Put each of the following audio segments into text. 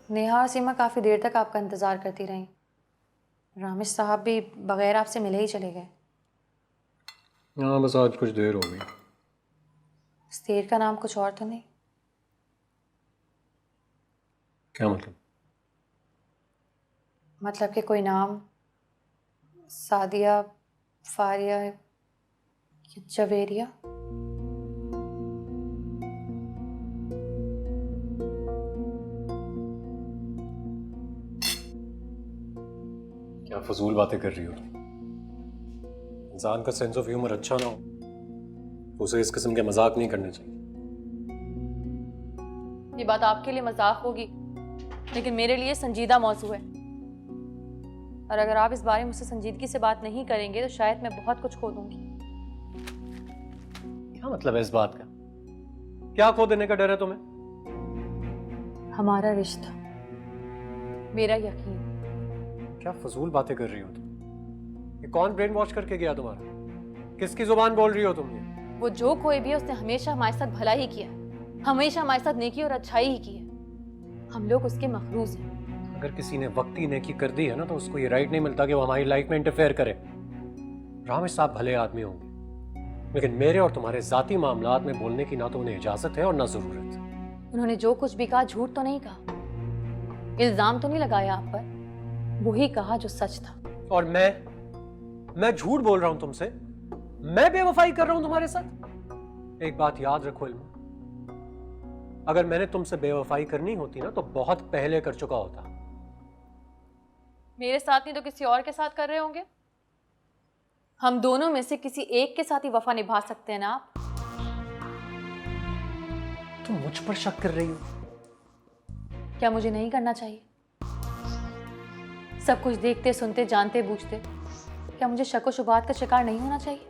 नेहा और सीमा काफ़ी देर तक आपका इंतज़ार करती रहीं। रामिश साहब भी बगैर आपसे मिले ही चले गए। हाँ, बस आज कुछ देर हो गई। इस देर का नाम कुछ और तो नहीं? क्या मतलब? मतलब कि कोई नाम, सादिया, फारिया या जवेरिया? क्या फजूल बातें कर रही हो तुम? इंसान का सेंस ऑफ ह्यूमर अच्छा ना हो तो उसे इस किस्म के मजाक नहीं करने चाहिए। ये बात आपके लिए मजाक होगी, लेकिन मेरे लिए संजीदा मौजू है। और अगर आप इस बारे में मुझसे संजीदगी से बात नहीं करेंगे तो शायद मैं बहुत कुछ खो दूंगी। क्या मतलब है इस बात का? क्या खो देने का डर है तुम्हें? हमारा रिश्ता, मेरा यकीन। क्या फजूल बातें कर रही हो तुम? ये कौन ब्रेन वॉश करके गया तुम्हारा? किसकी जुबान बोल रही हो तुम ये? वो जो कोई भी है उसने हमेशा हमारे साथ भला ही किया है, हमेशा हमारे साथ नेकी और अच्छाई ही की है। हम लोग उसके मखरूज हैं। अगर किसी ने वक्ती नेकी कर दी है ना तो उसको ये राइट नहीं मिलता कि वो हमारी लाइफ में इंटरफेयर करे। रामेश साहब भले आदमी होंगे, लेकिन मेरे और तुम्हारे जाती मामलात में बोलने की ना तो उन्हें इजाजत है और ना जरूरत। उन्होंने जो कुछ भी कहा झूठ तो नहीं कहा, इल्जाम तो नहीं लगाया आप पर, वही कहा जो सच था। और मैं झूठ बोल रहा हूं तुमसे? मैं बेवफाई कर रहा हूं तुम्हारे साथ? एक बात याद रखो इल्मा, अगर मैंने तुमसे बेवफाई करनी होती ना तो बहुत पहले कर चुका होता। मेरे साथ नहीं तो किसी और के साथ कर रहे होंगे। हम दोनों में से किसी एक के साथ ही वफा निभा सकते हैं ना आप। तुम मुझ पर शक कर रही हो? क्या मुझे नहीं करना चाहिए? सब कुछ देखते सुनते जानते बूझते क्या मुझे शक व शुबहात का शिकार नहीं होना चाहिए?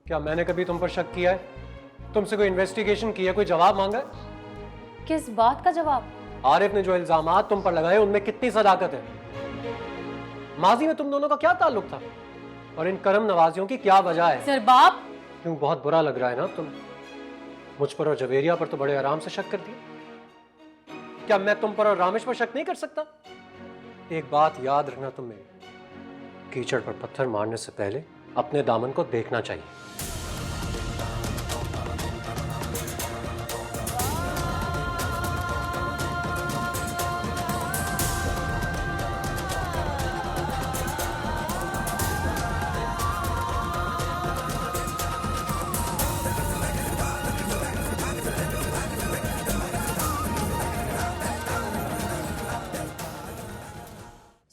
क्या मैंने कभी तुम पर शक किया है? तुमसे कोई इन्वेस्टिगेशन की है? कोई जवाब मांगा है? किस बात का जवाब? आरिफ ने जो इल्जामात तुम पर लगाए उनमें कितनी सदाकत है? माजी में तुम दोनों का क्या ताल्लुक था? और इन करम नवाजियों की क्या वजह है? सर बाप, क्यों, बहुत बुरा लग रहा है ना तुम? मुझ पर और जवेरिया पर तो बड़े आराम से शक कर दिया। क्या मैं तुम पर और रामेश पर शक नहीं कर सकता? एक बात याद रखना तुम मेरी, कीचड़ पर पत्थर मारने से पहले अपने दामन को देखना चाहिए।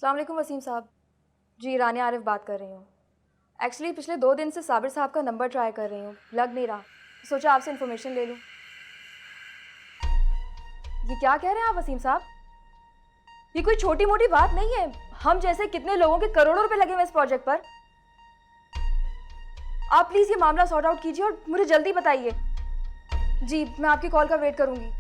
अस्सलाम वालेकुम वसीम साहब। जी, रानिया आरिफ बात कर रही हूँ। एक्चुअली पिछले 2 दिन से साबिर साहब का नंबर ट्राई कर रही हूँ, लग नहीं रहा। सोचा आपसे इन्फॉर्मेशन ले लूँ। ये क्या कह रहे हैं आप वसीम साहब? ये कोई छोटी मोटी बात नहीं है। हम जैसे कितने लोगों के करोड़ों रुपए लगे हुए इस प्रोजेक्ट पर। आप प्लीज़ ये मामला सॉर्ट आउट कीजिए और मुझे जल्दी बताइए। जी, मैं आपकी कॉल का वेट करूँगी।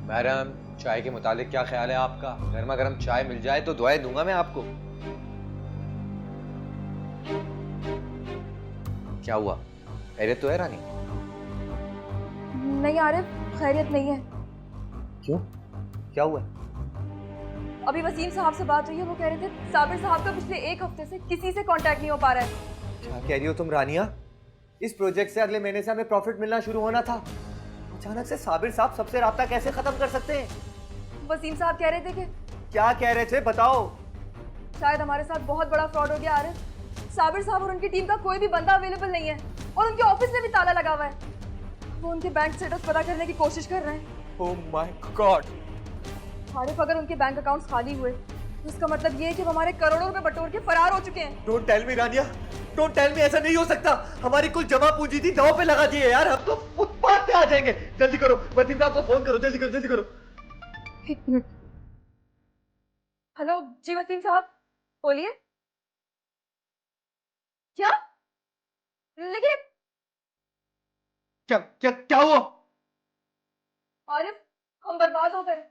मैडम, चाय के मुतालिक क्या ख्याल है आपका? गर्मा गर्म चाय मिल जाए तो दुआएं दूंगा मैं आपको। क्या हुआ, खैरियत तो है रानी? नहीं आरिफ, खैरियत नहीं है। क्यों, क्या हुआ? अभी वसीम साहब से बात हुई है, वो कह रहे थे साबिर साहब का पिछले 1 हफ्ते से किसी से कांटेक्ट नहीं हो पा रहा है। क्या कह रही हो तुम रानिया? इस प्रोजेक्ट से अगले महीने से हमें प्रॉफिट मिलना शुरू होना था, अचानक से साबिर साहब सबसे राब्ता कैसे खत्म कर सकते हैं? वसीम साहब कह रहे थे कि क्या कह रहे थे, बताओ। शायद हमारे साथ बहुत बड़ा फ्रॉड हो गया आरिफ। साबिर साहब और उनकी टीम का कोई भी बंदा अवेलेबल नहीं है और उनके ऑफिस में भी ताला लगा हुआ है। वो उनके बैंक स्टेटस पता करने की कोशिश कर रहे हैं। Oh my God. आरिफ, अगर उनके बैंक अकाउंट्स खाली हुए तो इसका मतलब ये है कि वो हमारे करोड़ों रुपए बटोर के फरार हो चुके हैं। Don't tell me Rania, don't tell me, ऐसा नहीं हो सकता। हमारी कुल जमा पूंजी थी दांव पे लगा दी है यार, हम तो फुटपाथ पे आ जाएंगे। जल्दी करो, वसीम साहब को फोन करो, जल्दी करो जल्दी करो। 1 मिनट। हेलो जी वसीम साहब, बोलिए। क्या? लेकिन क्या क्या क्या हुआ? आरिफ, हम बर्बाद हो गए।